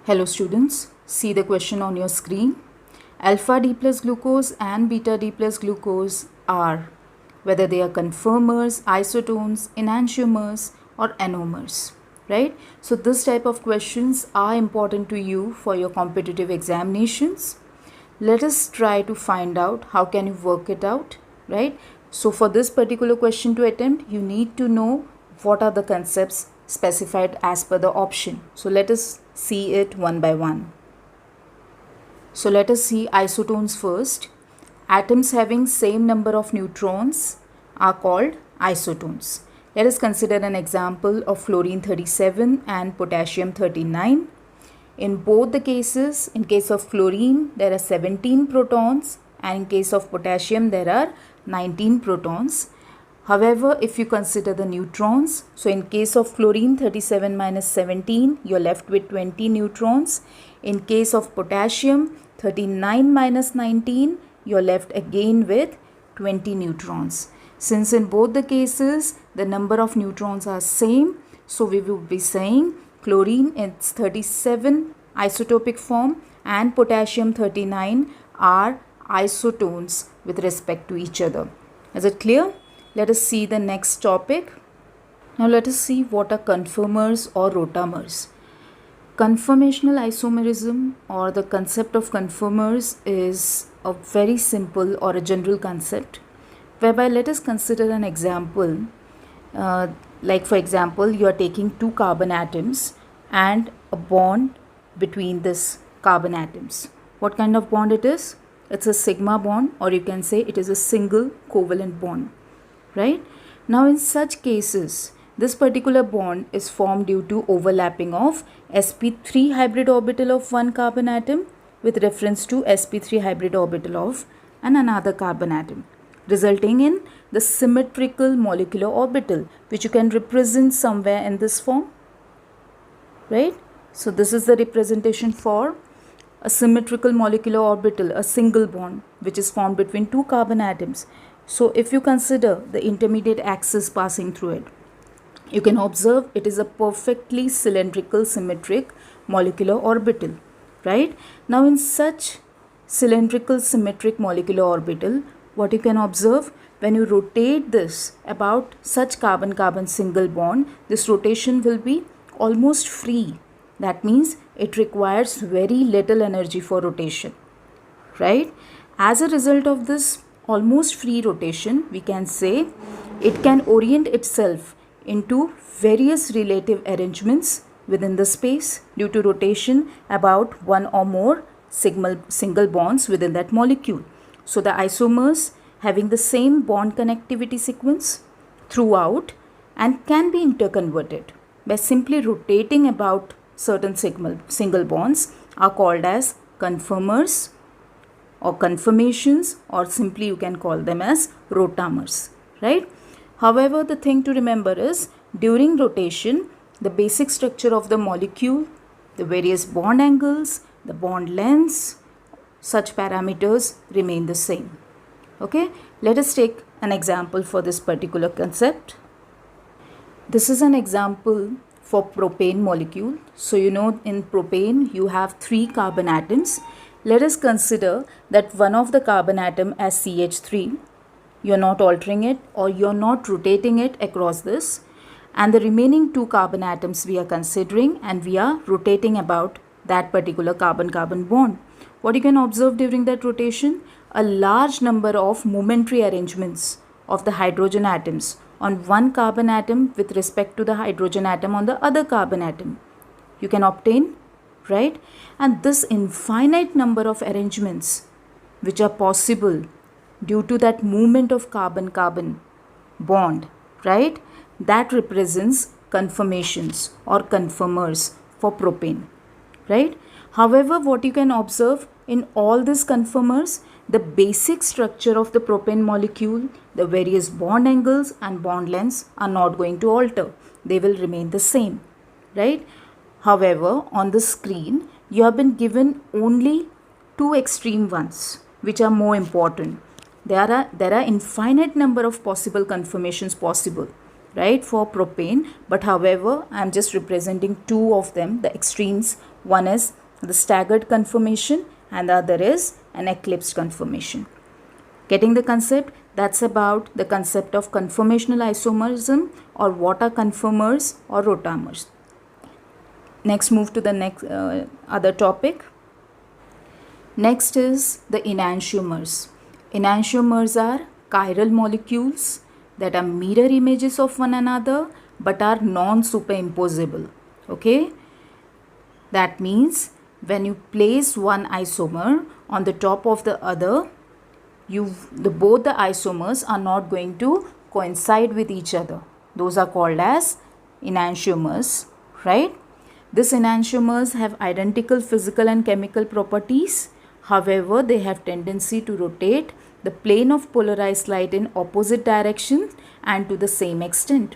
Hello students, see the question on your screen. Alpha D plus glucose and beta D plus glucose are whether they are conformers, isotones, enantiomers or anomers, right? So this type of questions are important to you for your competitive examinations. Let us try to find out how can you work it out, right? So for this particular question to attempt, you need to know what are the concepts specified as per the option. So let us see it one by one. So let us see isotones first. Atoms having same number of neutrons are called isotones. Let us consider an example of fluorine 37 and potassium 39. In both the cases, in case of fluorine, there are 17 protons and in case of potassium, there are 19 protons. However, if you consider the neutrons, so in case of fluorine 37 minus 17, you're left with 20 neutrons. In case of potassium 39 minus 19, you're left again with 20 neutrons. Since in both the cases, the number of neutrons are same, so we will be saying chlorine is 37 isotopic form and potassium 39 are isotones with respect to each other. Is it clear? Let us see the next topic. Now let us see what are conformers or rotamers. Conformational isomerism or the concept of conformers is a very simple or a general concept whereby let us consider an example. Like for example, you are taking two carbon atoms and a bond between this carbon atoms. What kind of bond it is? It's a sigma bond, or you can say it is a single covalent bond, right? Now in such cases, this particular bond is formed due to overlapping of sp3 hybrid orbital of one carbon atom with reference to sp3 hybrid orbital of another carbon atom, resulting in the symmetrical molecular orbital, which you can represent somewhere in this form, right? So this is the representation for a symmetrical molecular orbital, a single bond which is formed between two carbon atoms. So if you consider the intermediate axis passing through it, you can observe it is a perfectly cylindrical symmetric molecular orbital, right? Now in such cylindrical symmetric molecular orbital, what you can observe, when you rotate this about such carbon-carbon single bond, this rotation will be almost free. That means it requires very little energy for rotation, right? As a result of this almost free rotation, we can say it can orient itself into various relative arrangements within the space due to rotation about one or more single bonds within that molecule. So the isomers having the same bond connectivity sequence throughout and can be interconverted by simply rotating about certain single bonds are called as conformers or conformations, or simply you can call them as rotamers, right? However, the thing to remember is during rotation, the basic structure of the molecule, the various bond angles, the bond lengths, such parameters remain the same. Okay, let us take an example for this particular concept. This is an example for propane molecule. So you know in propane you have 3 carbon atoms. Let us consider that one of the carbon atom as CH3. You are not altering it or you are not rotating it across this, and the remaining 2 carbon atoms we are considering and we are rotating about that particular carbon-carbon bond. What you can observe during that rotation? A large number of momentary arrangements of the hydrogen atoms on one carbon atom with respect to the hydrogen atom on the other carbon atom. You can obtain, right? And this infinite number of arrangements which are possible due to that movement of carbon-carbon bond, right? That represents conformations or conformers for propane, right? However, what you can observe in all these conformers, the basic structure of the propane molecule, the various bond angles and bond lengths are not going to alter. They will remain the same, right? However, on the screen, you have been given only 2 extreme ones, which are more important. There are infinite number of possible conformations possible, right, for propane, but however I am just representing two of them, the extremes. One is the staggered conformation and the other is an eclipsed conformation. Getting the concept? That's about the concept of conformational isomerism, or what are conformers or rotamers. Next, move to the next other topic. Next is the enantiomers. Enantiomers are chiral molecules that are mirror images of one another but are non-superimposable. Okay, that means when you place one isomer on the top of the other, both the isomers are not going to coincide with each other. Those are called as enantiomers, right? These enantiomers have identical physical and chemical properties. However, they have tendency to rotate the plane of polarized light in opposite direction and to the same extent.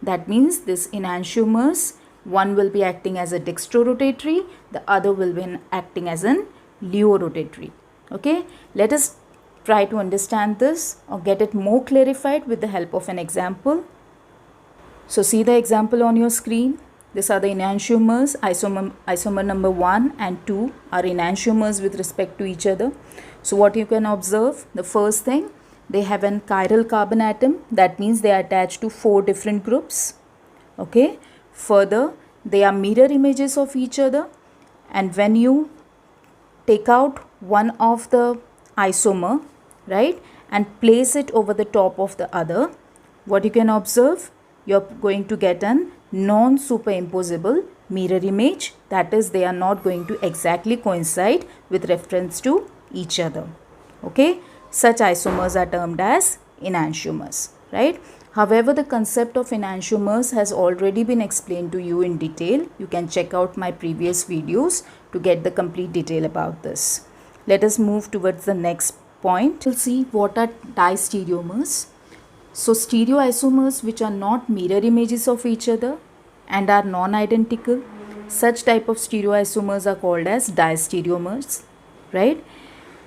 That means this enantiomers, one will be acting as a dextrorotatory, the other will be acting as an levorotatory. Okay, let us try to understand this or get it more clarified with the help of an example. So see the example on your screen. These are the enantiomers. Isomer number 1 and 2 are enantiomers with respect to each other. So what you can observe, the first thing, they have an chiral carbon atom. That means they are attached to 4 different groups. Okay. Further, they are mirror images of each other. And when you take out one of the isomer, right, and place it over the top of the other, what you can observe, you're going to get an non-superimposable mirror image. That is, they are not going to exactly coincide with reference to each other. Okay, such isomers are termed as enantiomers, right? However, the concept of enantiomers has already been explained to you in detail. You can check out my previous videos to get the complete detail about this. Let us move towards the next point. We'll see what are diastereomers. So stereoisomers which are not mirror images of each other and are non-identical, such type of stereoisomers are called as diastereomers, right?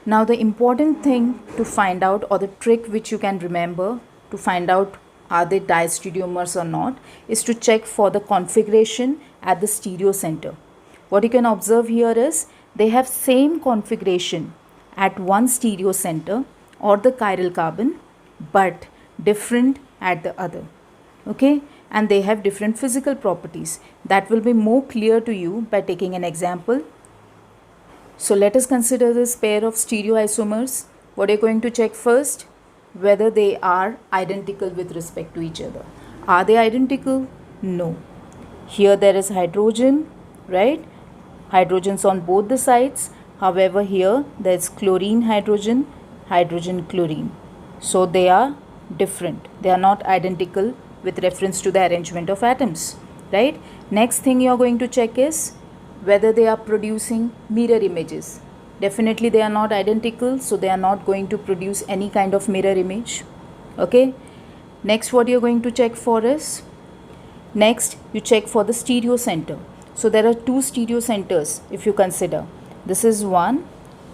Now the important thing to find out, or the trick which you can remember to find out are they diastereomers or not, is to check for the configuration at the stereo center. What you can observe here is they have same configuration at one stereo center or the chiral carbon, but different at the other. Okay, and they have different physical properties. That will be more clear to you by taking an example. So let us consider this pair of stereoisomers. What are you going to check first? Whether they are identical with respect to each other. Are they identical? No. Here there is hydrogen, right? Hydrogens on both the sides. However, here there is chlorine, hydrogen, hydrogen, chlorine. So they are different. They are not identical with reference to the arrangement of atoms, right? Next thing you are going to check is whether they are producing mirror images. Definitely they are not identical, so they are not going to produce any kind of mirror image. Okay. Next, what you are going to check for is, next you check for the stereo center. So there are two stereo centers if you consider. This is one,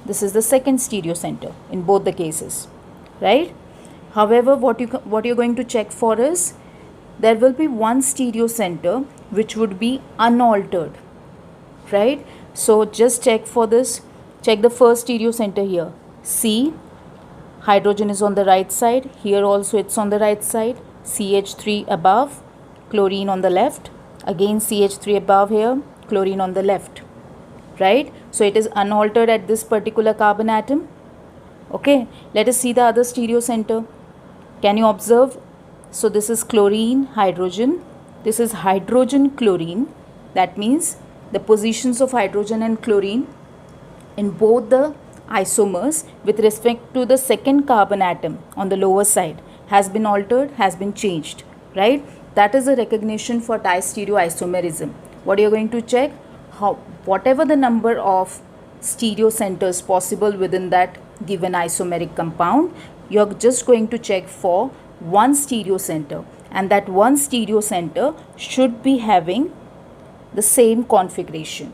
this is the second stereo center in both the cases, right? However, what you're going to check for is there will be one stereo center which would be unaltered, right? So just check for this. Check the first stereo center here. C, hydrogen is on the right side. Here also it's on the right side. CH3 above, chlorine on the left. Again CH3 above here, chlorine on the left, right? So it is unaltered at this particular carbon atom. Okay, let us see the other stereo center. Can you observe? So this is chlorine, hydrogen. This is hydrogen, chlorine. That means the positions of hydrogen and chlorine in both the isomers with respect to the second carbon atom on the lower side has been altered, has been changed, right? That is a recognition for diastereoisomerism. What are you going to check? Whatever the number of stereo centers possible within that given isomeric compound, you're just going to check for one stereo center, and that one stereo center should be having the same configuration.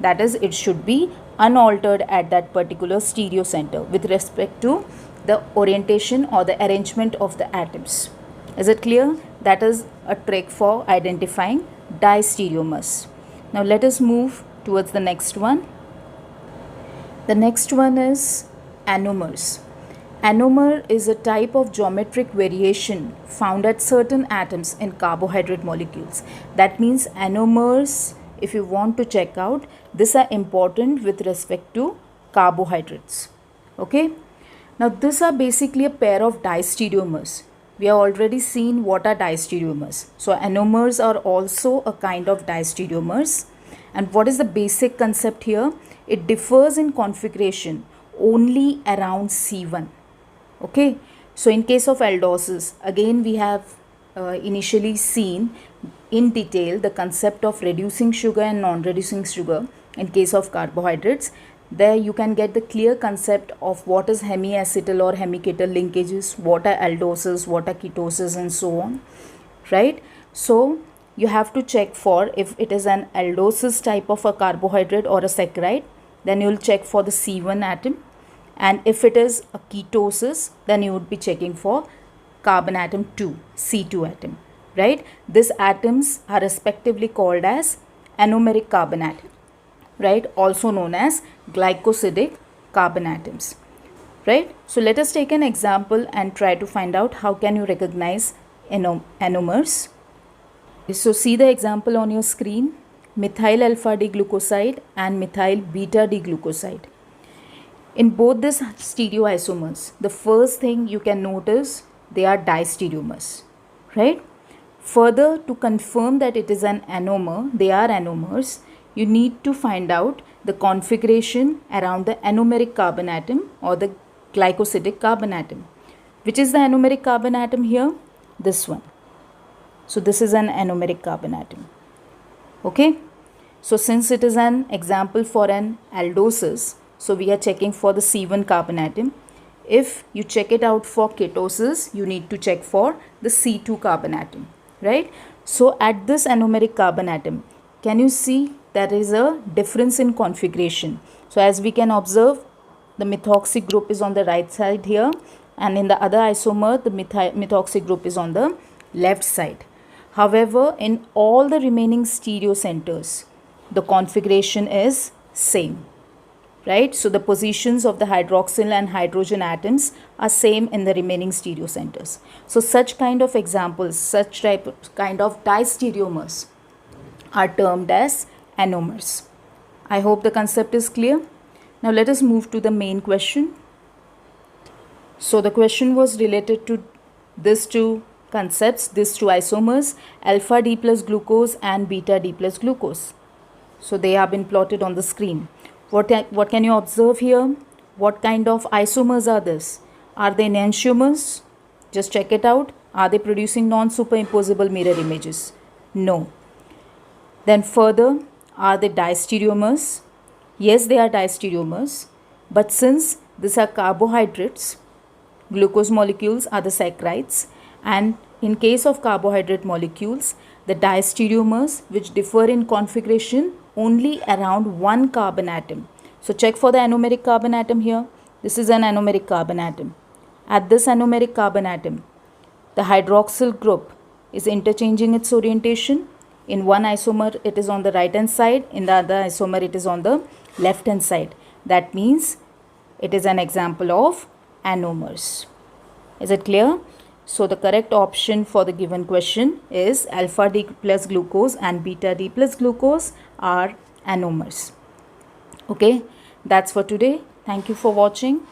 That is, it should be unaltered at that particular stereo center with respect to the orientation or the arrangement of the atoms. Is it clear? That is a trick for identifying diastereomers. Now let us move towards the next one. The next one is anomers. Anomer is a type of geometric variation found at certain atoms in carbohydrate molecules. That means anomers, if you want to check out, these are important with respect to carbohydrates. Okay. Now these are basically a pair of diastereomers. We have already seen what are diastereomers. So anomers are also a kind of diastereomers. And what is the basic concept here? It differs in configuration only around C1. Okay, so in case of aldoses, again we have initially seen in detail the concept of reducing sugar and non-reducing sugar in case of carbohydrates. There you can get the clear concept of what is hemiacetal or hemiketal linkages, what are aldoses, what are ketoses, and so on, right? So you have to check for if it is an aldoses type of a carbohydrate or a saccharide, then you will check for the C1 atom. And if it is a ketosis, then you would be checking for carbon atom 2, C2 atom, right? These atoms are respectively called as anomeric carbon atom, right? Also known as glycosidic carbon atoms, right? So let us take an example and try to find out how can you recognize anomers. So see the example on your screen, methyl alpha D glucoside and methyl beta D glucoside. In both these stereoisomers, the first thing you can notice, they are diastereomers, right? Further, to confirm that it is an anomer, they are anomers, you need to find out the configuration around the anomeric carbon atom or the glycosidic carbon atom. Which is the anomeric carbon atom here? This one. So this is an anomeric carbon atom. Okay. So since it is an example for an aldoses, so we are checking for the C1 carbon atom. If you check it out for ketosis, you need to check for the C2 carbon atom, right? So at this anomeric carbon atom, can you see there is a difference in configuration? So as we can observe, the methoxy group is on the right side here, and in the other isomer, the methoxy group is on the left side. However, in all the remaining stereo centers, the configuration is same. Right, so the positions of the hydroxyl and hydrogen atoms are same in the remaining stereo centers. So such kind of examples, such kind of diastereomers are termed as anomers. I hope the concept is clear. Now let us move to the main question. So the question was related to these two concepts, these two isomers, alpha D plus glucose and beta D plus glucose. So they have been plotted on the screen. What can you observe here? What kind of isomers are this? Are they enantiomers? Just check it out. Are they producing non-superimposable mirror images? No. Then further, are they diastereomers? Yes, they are diastereomers. But since these are carbohydrates, glucose molecules are the saccharides, and in case of carbohydrate molecules, the diastereomers which differ in configuration only around one carbon atom. So check for the anomeric carbon atom here. This is an anomeric carbon atom. At this anomeric carbon atom, the hydroxyl group is interchanging its orientation. In one isomer it is on the right hand side, in the other isomer it is on the left hand side. That means it is an example of anomers. Is it clear? So the correct option for the given question is alpha D plus glucose and beta D plus glucose are anomers. Okay, that's for today. Thank you for watching.